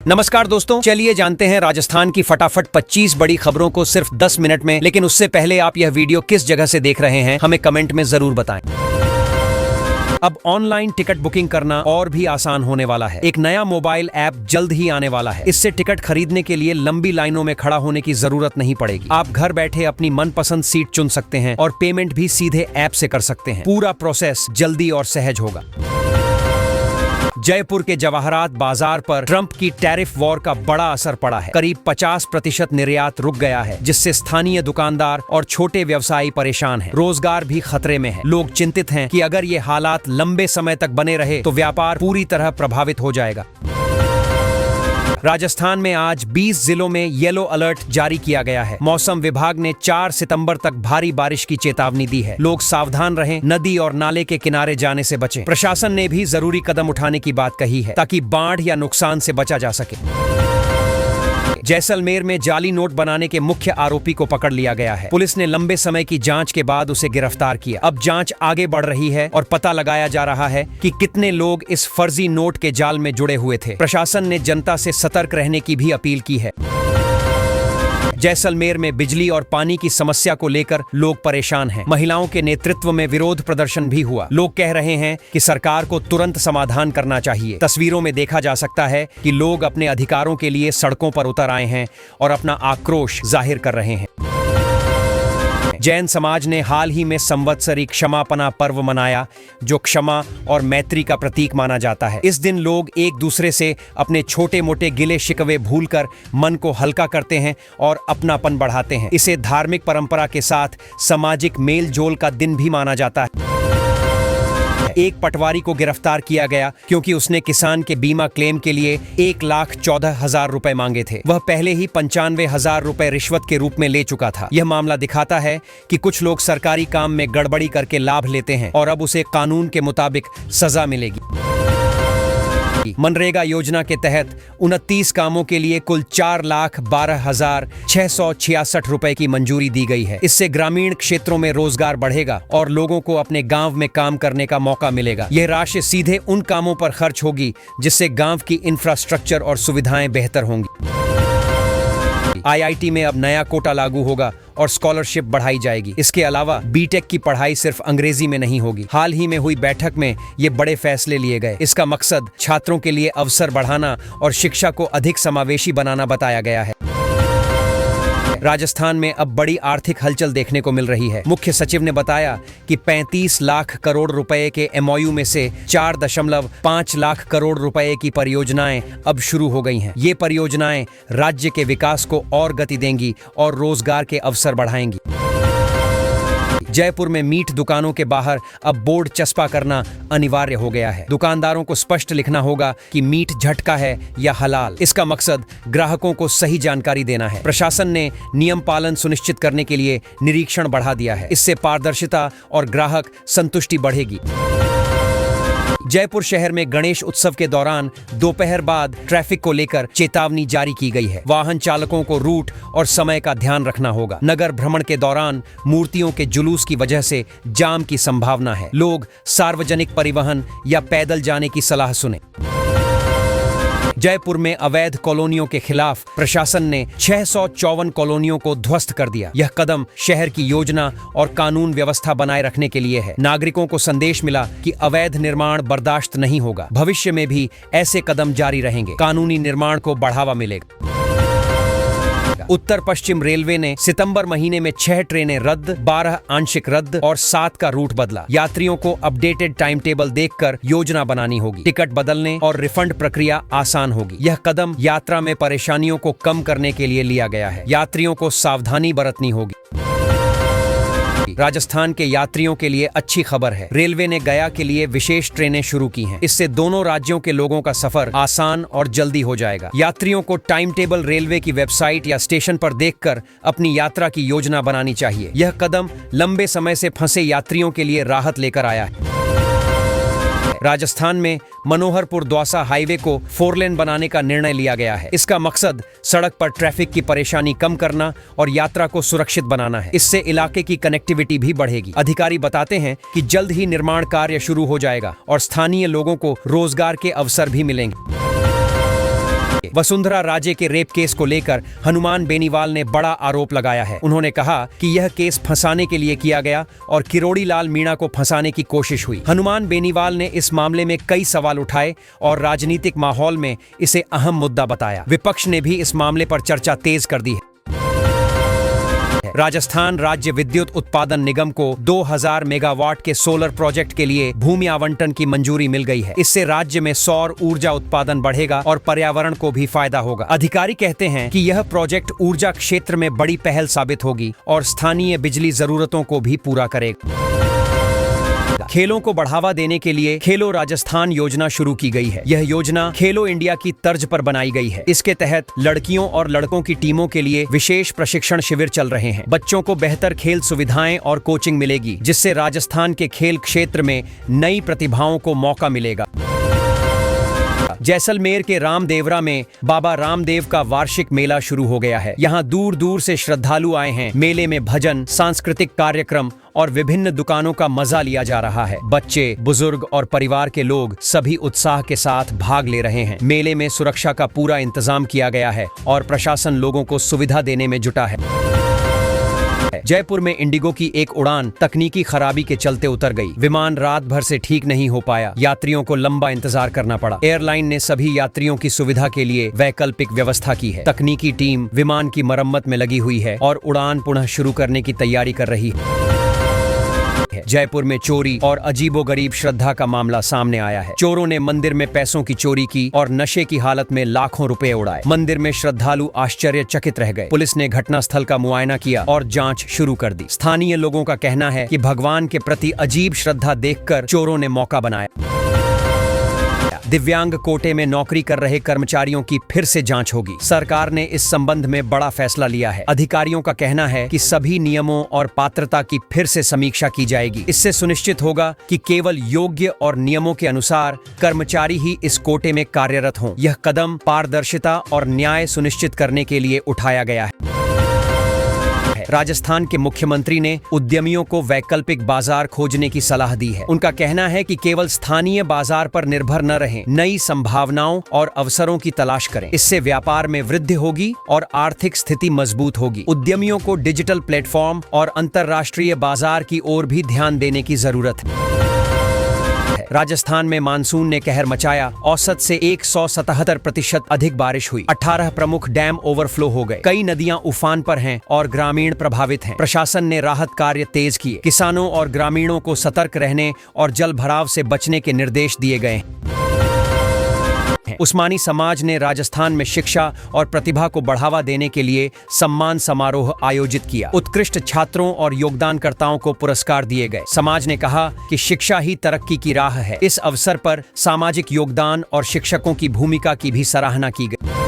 नमस्कार दोस्तों, चलिए जानते हैं राजस्थान की फटाफट 25 बड़ी खबरों को सिर्फ 10 मिनट में। लेकिन उससे पहले आप यह वीडियो किस जगह से देख रहे हैं हमें कमेंट में जरूर बताएं। अब ऑनलाइन टिकट बुकिंग करना और भी आसान होने वाला है। एक नया मोबाइल ऐप जल्द ही आने वाला है। इससे टिकट खरीदने के लिए लंबी लाइनों में खड़ा होने की जरूरत नहीं पड़ेगी। आप घर बैठे अपनी मनपसंद सीट चुन सकते हैं और पेमेंट भी सीधे ऐप से कर सकते हैं। पूरा प्रोसेस जल्दी और सहज होगा। जयपुर के जवाहरात बाजार पर ट्रंप की टैरिफ वॉर का बड़ा असर पड़ा है। करीब 50% निर्यात रुक गया है, जिससे स्थानीय दुकानदार और छोटे व्यवसायी परेशान हैं। रोजगार भी खतरे में है। लोग चिंतित हैं कि अगर ये हालात लंबे समय तक बने रहे तो व्यापार पूरी तरह प्रभावित हो जाएगा। राजस्थान में आज 20 जिलों में येलो अलर्ट जारी किया गया है। मौसम विभाग ने 4 सितंबर तक भारी बारिश की चेतावनी दी है। लोग सावधान रहें, नदी और नाले के किनारे जाने से बचें। प्रशासन ने भी जरूरी कदम उठाने की बात कही है ताकि बाढ़ या नुकसान से बचा जा सके। जैसलमेर में जाली नोट बनाने के मुख्य आरोपी को पकड़ लिया गया है। पुलिस ने लंबे समय की जांच के बाद उसे गिरफ्तार किया। अब जांच आगे बढ़ रही है और पता लगाया जा रहा है कि कितने लोग इस फर्जी नोट के जाल में जुड़े हुए थे। प्रशासन ने जनता से सतर्क रहने की भी अपील की है। जैसलमेर में बिजली और पानी की समस्या को लेकर लोग परेशान हैं। महिलाओं के नेतृत्व में विरोध प्रदर्शन भी हुआ। लोग कह रहे हैं कि सरकार को तुरंत समाधान करना चाहिए। तस्वीरों में देखा जा सकता है कि लोग अपने अधिकारों के लिए सड़कों पर उतर आए हैं और अपना आक्रोश जाहिर कर रहे हैं। जैन समाज ने हाल ही में संवत्सरी क्षमापना पर्व मनाया, जो क्षमा और मैत्री का प्रतीक माना जाता है। इस दिन लोग एक दूसरे से अपने छोटे मोटे गिले शिकवे भूलकर मन को हल्का करते हैं और अपनापन बढ़ाते हैं। इसे धार्मिक परंपरा के साथ सामाजिक मेल जोल का दिन भी माना जाता है। एक पटवारी को गिरफ्तार किया गया क्योंकि उसने किसान के बीमा क्लेम के लिए 1,14,000 रुपए मांगे थे। वह पहले ही 95,000 रुपए रिश्वत के रूप में ले चुका था। यह मामला दिखाता है कि कुछ लोग सरकारी काम में गड़बड़ी करके लाभ लेते हैं और अब उसे कानून के मुताबिक सजा मिलेगी। मनरेगा योजना के तहत 29 कामों के लिए कुल 4,12,666 रुपए की मंजूरी दी गई है। इससे ग्रामीण क्षेत्रों में रोजगार बढ़ेगा और लोगों को अपने गांव में काम करने का मौका मिलेगा। यह राशि सीधे उन कामों पर खर्च होगी जिससे गांव की इंफ्रास्ट्रक्चर और सुविधाएं बेहतर होंगी। आईआईटी में अब नया कोटा लागू होगा और स्कॉलरशिप बढ़ाई जाएगी। इसके अलावा बीटेक की पढ़ाई सिर्फ अंग्रेजी में नहीं होगी। हाल ही में हुई बैठक में ये बड़े फैसले लिए गए। इसका मकसद छात्रों के लिए अवसर बढ़ाना और शिक्षा को अधिक समावेशी बनाना बताया गया है। राजस्थान में अब बड़ी आर्थिक हलचल देखने को मिल रही है। मुख्य सचिव ने बताया कि 35 लाख करोड़ रुपए के एमओयू में से 4.5 लाख करोड़ रुपए की परियोजनाएं अब शुरू हो गई हैं। ये परियोजनाएं राज्य के विकास को और गति देंगी और रोजगार के अवसर बढ़ाएंगी। जयपुर में मीट दुकानों के बाहर अब बोर्ड चस्पा करना अनिवार्य हो गया है। दुकानदारों को स्पष्ट लिखना होगा कि मीट झटका है या हलाल। इसका मकसद ग्राहकों को सही जानकारी देना है। प्रशासन ने नियम पालन सुनिश्चित करने के लिए निरीक्षण बढ़ा दिया है। इससे पारदर्शिता और ग्राहक संतुष्टि बढ़ेगी। जयपुर शहर में गणेश उत्सव के दौरान दोपहर बाद ट्रैफिक को लेकर चेतावनी जारी की गई है। वाहन चालकों को रूट और समय का ध्यान रखना होगा। नगर भ्रमण के दौरान मूर्तियों के जुलूस की वजह से जाम की संभावना है। लोग सार्वजनिक परिवहन या पैदल जाने की सलाह सुने। जयपुर में अवैध कॉलोनियों के खिलाफ प्रशासन ने 654 कॉलोनियों को ध्वस्त कर दिया। यह कदम शहर की योजना और कानून व्यवस्था बनाए रखने के लिए है। नागरिकों को संदेश मिला कि अवैध निर्माण बर्दाश्त नहीं होगा। भविष्य में भी ऐसे कदम जारी रहेंगे। कानूनी निर्माण को बढ़ावा मिलेगा। उत्तर पश्चिम रेलवे ने सितंबर महीने में 6 ट्रेनें रद्द, 12 आंशिक रद्द और 7 का रूट बदला। यात्रियों को अपडेटेड टाइम टेबल देखकर योजना बनानी होगी। टिकट बदलने और रिफंड प्रक्रिया आसान होगी। यह कदम यात्रा में परेशानियों को कम करने के लिए लिया गया है। यात्रियों को सावधानी बरतनी होगी। राजस्थान के यात्रियों के लिए अच्छी खबर है। रेलवे ने गया के लिए विशेष ट्रेनें शुरू की हैं। इससे दोनों राज्यों के लोगों का सफर आसान और जल्दी हो जाएगा। यात्रियों को टाइम टेबल रेलवे की वेबसाइट या स्टेशन पर देखकर अपनी यात्रा की योजना बनानी चाहिए। यह कदम लंबे समय से फंसे यात्रियों के लिए राहत लेकर आया है। राजस्थान में मनोहरपुर दौसा हाईवे को 4 लेन बनाने का निर्णय लिया गया है। इसका मकसद सड़क पर ट्रैफिक की परेशानी कम करना और यात्रा को सुरक्षित बनाना है। इससे इलाके की कनेक्टिविटी भी बढ़ेगी। अधिकारी बताते हैं कि जल्द ही निर्माण कार्य शुरू हो जाएगा और स्थानीय लोगों को रोजगार के अवसर भी मिलेंगे। सके। वसुंधरा राजे के रेप केस को लेकर हनुमान बेनीवाल ने बड़ा आरोप लगाया है। उन्होंने कहा कि यह केस फंसाने के लिए किया गया और किरोड़ी लाल मीणा को फंसाने की कोशिश हुई। हनुमान बेनीवाल ने इस मामले में कई सवाल उठाए और राजनीतिक माहौल में इसे अहम मुद्दा बताया। विपक्ष ने भी इस मामले पर चर्चा तेज कर दी है। राजस्थान राज्य विद्युत उत्पादन निगम को 2000 मेगावाट के सोलर प्रोजेक्ट के लिए भूमि आवंटन की मंजूरी मिल गई है। इससे राज्य में सौर ऊर्जा उत्पादन बढ़ेगा और पर्यावरण को भी फायदा होगा। अधिकारी कहते हैं कि यह प्रोजेक्ट ऊर्जा क्षेत्र में बड़ी पहल साबित होगी और स्थानीय बिजली जरूरतों को भी पूरा करेगा। खेलों को बढ़ावा देने के लिए खेलो राजस्थान योजना शुरू की गई है। यह योजना खेलो इंडिया की तर्ज पर बनाई गई है। इसके तहत लड़कियों और लड़कों की टीमों के लिए विशेष प्रशिक्षण शिविर चल रहे हैं। बच्चों को बेहतर खेल सुविधाएं और कोचिंग मिलेगी, जिससे राजस्थान के खेल क्षेत्र में नई प्रतिभाओं को मौका मिलेगा। जैसलमेर के रामदेवरा में बाबा रामदेव का वार्षिक मेला शुरू हो गया है। यहाँ दूर दूर से श्रद्धालु आए हैं। मेले में भजन, सांस्कृतिक कार्यक्रम और विभिन्न दुकानों का मजा लिया जा रहा है। बच्चे, बुजुर्ग और परिवार के लोग सभी उत्साह के साथ भाग ले रहे हैं। मेले में सुरक्षा का पूरा इंतजाम किया गया है और प्रशासन लोगों को सुविधा देने में जुटा है। जयपुर में इंडिगो की एक उड़ान तकनीकी खराबी के चलते उतर गई। विमान रात भर से ठीक नहीं हो पाया। यात्रियों को लंबा इंतजार करना पड़ा। एयरलाइन ने सभी यात्रियों की सुविधा के लिए वैकल्पिक व्यवस्था की है। तकनीकी टीम विमान की मरम्मत में लगी हुई है और उड़ान पुनः शुरू करने की तैयारी कर रही है। जयपुर में चोरी और अजीबोगरीब श्रद्धा का मामला सामने आया है। चोरों ने मंदिर में पैसों की चोरी की और नशे की हालत में लाखों रुपए उड़ाए। मंदिर में श्रद्धालु आश्चर्यचकित रह गए। पुलिस ने घटनास्थल का मुआयना किया और जांच शुरू कर दी। स्थानीय लोगों का कहना है कि भगवान के प्रति अजीब श्रद्धा देखकर चोरों ने मौका बनाया। दिव्यांग कोटे में नौकरी कर रहे कर्मचारियों की फिर से जांच होगी। सरकार ने इस संबंध में बड़ा फैसला लिया है। अधिकारियों का कहना है कि सभी नियमों और पात्रता की फिर से समीक्षा की जाएगी। इससे सुनिश्चित होगा कि केवल योग्य और नियमों के अनुसार कर्मचारी ही इस कोटे में कार्यरत हों। यह कदम पारदर्शिता और न्याय सुनिश्चित करने के लिए उठाया गया है। राजस्थान के मुख्यमंत्री ने उद्यमियों को वैकल्पिक बाजार खोजने की सलाह दी है। उनका कहना है कि केवल स्थानीय बाजार पर निर्भर न रहें, नई संभावनाओं और अवसरों की तलाश करें। इससे व्यापार में वृद्धि होगी और आर्थिक स्थिति मजबूत होगी। उद्यमियों को डिजिटल प्लेटफॉर्म और अंतर्राष्ट्रीय बाजार की ओर भी ध्यान देने की जरूरत है। राजस्थान में मानसून ने कहर मचाया। औसत से 177% अधिक बारिश हुई। 18 प्रमुख डैम ओवरफ्लो हो गए। कई नदियां उफान पर हैं और ग्रामीण प्रभावित हैं। प्रशासन ने राहत कार्य तेज किए। किसानों और ग्रामीणों को सतर्क रहने और जल भराव से बचने के निर्देश दिए गए। उस्मानी समाज ने राजस्थान में शिक्षा और प्रतिभा को बढ़ावा देने के लिए सम्मान समारोह आयोजित किया। उत्कृष्ट छात्रों और योगदानकर्ताओं को पुरस्कार दिए गए। समाज ने कहा कि शिक्षा ही तरक्की की राह है। इस अवसर पर सामाजिक योगदान और शिक्षकों की भूमिका की भी सराहना की गई।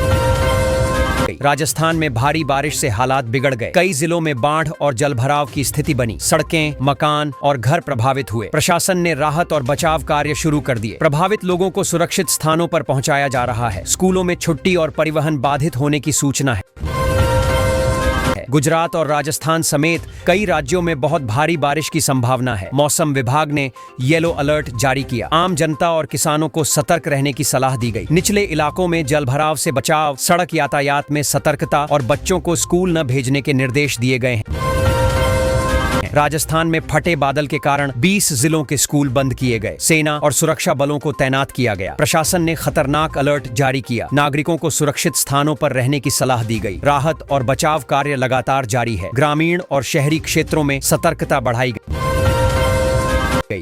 राजस्थान में भारी बारिश से हालात बिगड़ गए। कई जिलों में बाढ़ और जलभराव की स्थिति बनी। सड़कें, मकान और घर प्रभावित हुए। प्रशासन ने राहत और बचाव कार्य शुरू कर दिए। प्रभावित लोगों को सुरक्षित स्थानों पर पहुंचाया जा रहा है। स्कूलों में छुट्टी और परिवहन बाधित होने की सूचना है। गुजरात और राजस्थान समेत कई राज्यों में बहुत भारी बारिश की संभावना है। मौसम विभाग ने येलो अलर्ट जारी किया। आम जनता और किसानों को सतर्क रहने की सलाह दी गई। निचले इलाकों में जलभराव से बचाव, सड़क यातायात में सतर्कता और बच्चों को स्कूल न भेजने के निर्देश दिए गए हैं। राजस्थान में फटे बादल के कारण 20 जिलों के स्कूल बंद किए गए। सेना और सुरक्षा बलों को तैनात किया गया। प्रशासन ने खतरनाक अलर्ट जारी किया। नागरिकों को सुरक्षित स्थानों पर रहने की सलाह दी गई। राहत और बचाव कार्य लगातार जारी है। ग्रामीण और शहरी क्षेत्रों में सतर्कता बढ़ाई गई।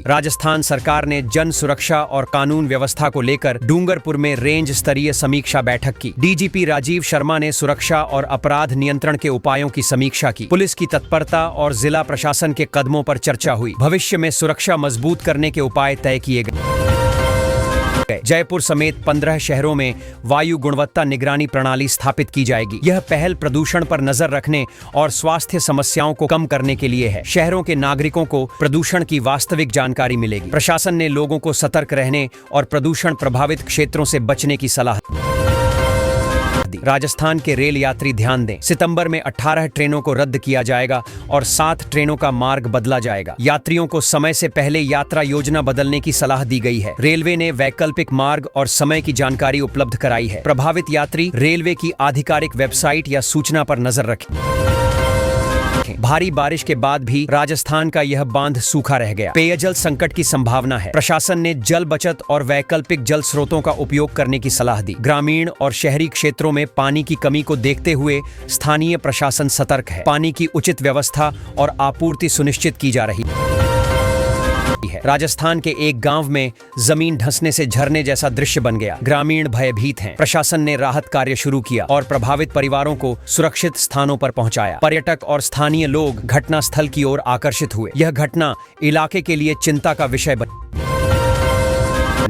राजस्थान सरकार ने जन सुरक्षा और कानून व्यवस्था को लेकर डूंगरपुर में रेंज स्तरीय समीक्षा बैठक की। डीजीपी राजीव शर्मा ने सुरक्षा और अपराध नियंत्रण के उपायों की समीक्षा की। पुलिस की तत्परता और जिला प्रशासन के कदमों पर चर्चा हुई। भविष्य में सुरक्षा मजबूत करने के उपाय तय किए गए। जयपुर समेत 15 शहरों में वायु गुणवत्ता निगरानी प्रणाली स्थापित की जाएगी। यह पहल प्रदूषण पर नजर रखने और स्वास्थ्य समस्याओं को कम करने के लिए है। शहरों के नागरिकों को प्रदूषण की वास्तविक जानकारी मिलेगी। प्रशासन ने लोगों को सतर्क रहने और प्रदूषण प्रभावित क्षेत्रों से बचने की सलाह दी। राजस्थान के रेल यात्री ध्यान दें, सितंबर में 18 ट्रेनों को रद्द किया जाएगा और 7 ट्रेनों का मार्ग बदला जाएगा। यात्रियों को समय से पहले यात्रा योजना बदलने की सलाह दी गई है। रेलवे ने वैकल्पिक मार्ग और समय की जानकारी उपलब्ध कराई है। प्रभावित यात्री रेलवे की आधिकारिक वेबसाइट या सूचना पर नजर रखें। भारी बारिश के बाद भी राजस्थान का यह बांध सूखा रह गया। पेयजल संकट की संभावना है। प्रशासन ने जल बचत और वैकल्पिक जल स्रोतों का उपयोग करने की सलाह दी। ग्रामीण और शहरी क्षेत्रों में पानी की कमी को देखते हुए स्थानीय प्रशासन सतर्क है। पानी की उचित व्यवस्था और आपूर्ति सुनिश्चित की जा रही है। राजस्थान के एक गांव में जमीन धंसने से झरने जैसा दृश्य बन गया। ग्रामीण भयभीत हैं। प्रशासन ने राहत कार्य शुरू किया और प्रभावित परिवारों को सुरक्षित स्थानों पर पहुंचाया। पर्यटक और स्थानीय लोग घटना स्थल की ओर आकर्षित हुए। यह घटना इलाके के लिए चिंता का विषय बनी।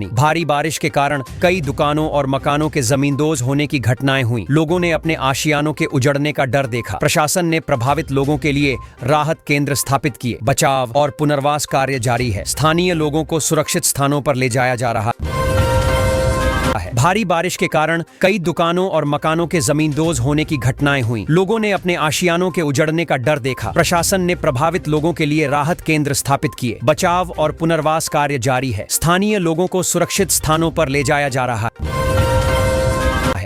भारी बारिश के कारण कई दुकानों और मकानों के जमींदोज होने की घटनाएं हुई। लोगों ने अपने आशियानों के उजड़ने का डर देखा। प्रशासन ने प्रभावित लोगों के लिए राहत केंद्र स्थापित किए। बचाव और पुनर्वास कार्य जारी है। स्थानीय लोगों को सुरक्षित स्थानों पर ले जाया जा रहा है। भारी बारिश के कारण कई दुकानों और मकानों के जमींदोज होने की घटनाएं हुई। लोगों ने अपने आशियानों के उजड़ने का डर देखा। प्रशासन ने प्रभावित लोगों के लिए राहत केंद्र स्थापित किए। बचाव और पुनर्वास कार्य जारी है। स्थानीय लोगों को सुरक्षित स्थानों पर ले जाया जा रहा है।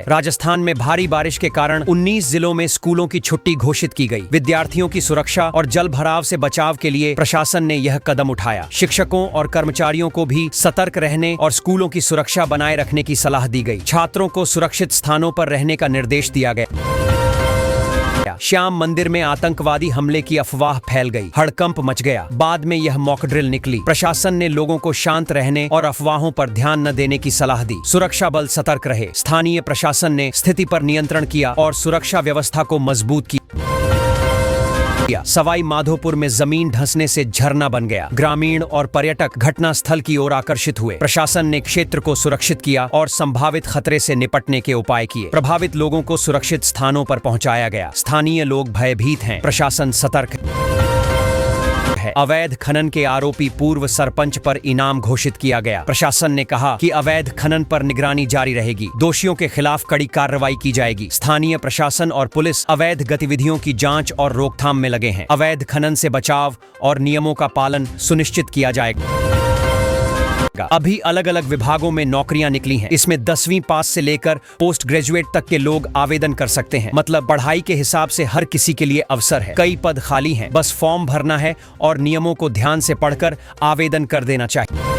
राजस्थान में भारी बारिश के कारण 19 जिलों में स्कूलों की छुट्टी घोषित की गई। विद्यार्थियों की सुरक्षा और जल भराव से बचाव के लिए प्रशासन ने यह कदम उठाया। शिक्षकों और कर्मचारियों को भी सतर्क रहने और स्कूलों की सुरक्षा बनाए रखने की सलाह दी गई। छात्रों को सुरक्षित स्थानों पर रहने का निर्देश दिया गया। श्याम मंदिर में आतंकवादी हमले की अफवाह फैल गई। हड़कंप मच गया। बाद में यह मॉक ड्रिल निकली। प्रशासन ने लोगों को शांत रहने और अफवाहों पर ध्यान न देने की सलाह दी। सुरक्षा बल सतर्क रहे। स्थानीय प्रशासन ने स्थिति पर नियंत्रण किया और सुरक्षा व्यवस्था को मजबूत किया। सवाई माधोपुर में जमीन धंसने से झरना बन गया। ग्रामीण और पर्यटक घटना स्थल की ओर आकर्षित हुए। प्रशासन ने क्षेत्र को सुरक्षित किया और संभावित खतरे से निपटने के उपाय किए। प्रभावित लोगों को सुरक्षित स्थानों पर पहुंचाया गया। स्थानीय लोग भयभीत हैं। प्रशासन सतर्क है। अवैध खनन के आरोपी पूर्व सरपंच पर इनाम घोषित किया गया। प्रशासन ने कहा कि अवैध खनन पर निगरानी जारी रहेगी। दोषियों के खिलाफ कड़ी कार्रवाई की जाएगी। स्थानीय प्रशासन और पुलिस अवैध गतिविधियों की जांच और रोकथाम में लगे हैं। अवैध खनन से बचाव और नियमों का पालन सुनिश्चित किया जाएगा। अभी अलग अलग विभागों में नौकरियां निकली हैं। इसमें 10वीं पास से लेकर पोस्ट ग्रेजुएट तक के लोग आवेदन कर सकते हैं। मतलब पढ़ाई के हिसाब से हर किसी के लिए अवसर है। कई पद खाली हैं। बस फॉर्म भरना है और नियमों को ध्यान से पढ़कर आवेदन कर देना चाहिए।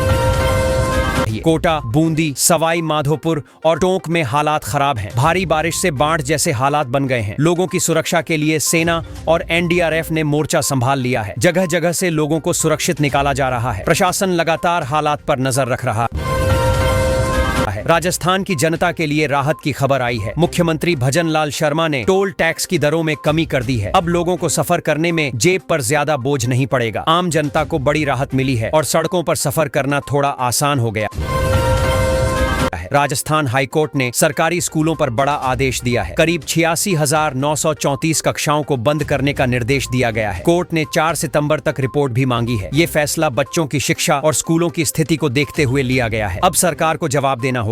कोटा, बूंदी, सवाई माधोपुर और टोंक में हालात खराब हैं। भारी बारिश से बाढ़ जैसे हालात बन गए हैं। लोगों की सुरक्षा के लिए सेना और एनडीआरएफ ने मोर्चा संभाल लिया है। जगह जगह से लोगों को सुरक्षित निकाला जा रहा है। प्रशासन लगातार हालात पर नजर रख रहा है। राजस्थान की जनता के लिए राहत की खबर आई है। मुख्यमंत्री भजन लाल शर्मा ने टोल टैक्स की दरों में कमी कर दी है। अब लोगों को सफर करने में जेब पर ज्यादा बोझ नहीं पड़ेगा। आम जनता को बड़ी राहत मिली है और सड़कों पर सफर करना थोड़ा आसान हो गया। राजस्थान हाईकोर्ट ने सरकारी स्कूलों पर बड़ा आदेश दिया है। करीब 86,934 कक्षाओं को बंद करने का निर्देश दिया गया है। कोर्ट ने 4 सितंबर तक रिपोर्ट भी मांगी है। ये फैसला बच्चों की शिक्षा और स्कूलों की स्थिति को देखते हुए लिया गया है। अब सरकार को जवाब देना होगा।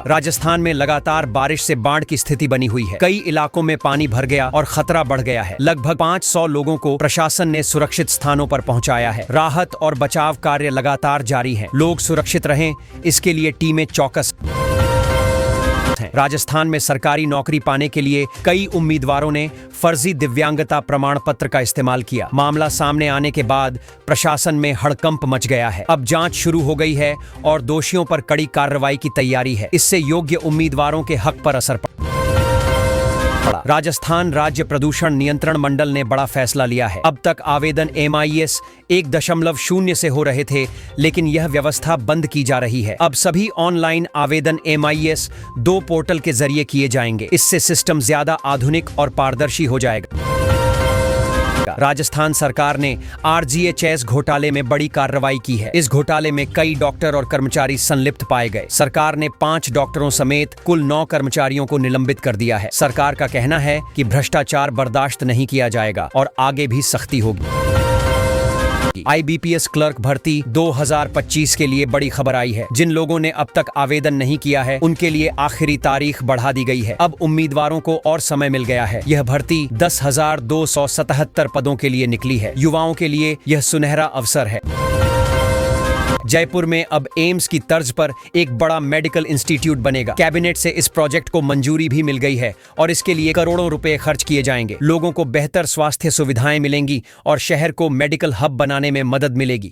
राजस्थान में लगातार बारिश से बाढ़ की स्थिति बनी हुई है। कई इलाकों में पानी भर गया और खतरा बढ़ गया है। लगभग 500 लोगों को प्रशासन ने सुरक्षित स्थानों पर पहुंचाया है। राहत और बचाव कार्य लगातार जारी है। लोग सुरक्षित रहें, इसके लिए टीमें चौकस हैं। राजस्थान में सरकारी नौकरी पाने के लिए कई उम्मीदवारों ने फर्जी दिव्यांगता प्रमाण पत्र का इस्तेमाल किया। मामला सामने आने के बाद प्रशासन में हड़कंप मच गया है। अब जांच शुरू हो गई है और दोषियों पर कड़ी कार्रवाई की तैयारी है। इससे योग्य उम्मीदवारों के हक पर असर पड़ा। राजस्थान राज्य प्रदूषण नियंत्रण मंडल ने बड़ा फैसला लिया है। अब तक आवेदन MIS 1.0 से हो रहे थे, लेकिन यह व्यवस्था बंद की जा रही है। अब सभी ऑनलाइन आवेदन MIS 2 पोर्टल के जरिए किए जाएंगे। इससे सिस्टम ज्यादा आधुनिक और पारदर्शी हो जाएगा। राजस्थान सरकार ने RGHS घोटाले में बड़ी कार्रवाई की है। इस घोटाले में कई डॉक्टर और कर्मचारी संलिप्त पाए गए। सरकार ने 5 डॉक्टरों समेत कुल 9 कर्मचारियों को निलंबित कर दिया है। सरकार का कहना है कि भ्रष्टाचार बर्दाश्त नहीं किया जाएगा और आगे भी सख्ती होगी। IBPS क्लर्क भर्ती 2025 के लिए बड़ी खबर आई है। जिन लोगों ने अब तक आवेदन नहीं किया है उनके लिए आखिरी तारीख बढ़ा दी गई है। अब उम्मीदवारों को और समय मिल गया है। यह भर्ती 10,277 पदों के लिए निकली है। युवाओं के लिए यह सुनहरा अवसर है। जयपुर में अब एम्स की तर्ज पर एक बड़ा मेडिकल इंस्टीट्यूट बनेगा। कैबिनेट से इस प्रोजेक्ट को मंजूरी भी मिल गई है और इसके लिए करोड़ों रुपए खर्च किए जाएंगे। लोगों को बेहतर स्वास्थ्य सुविधाएं मिलेंगी और शहर को मेडिकल हब बनाने में मदद मिलेगी।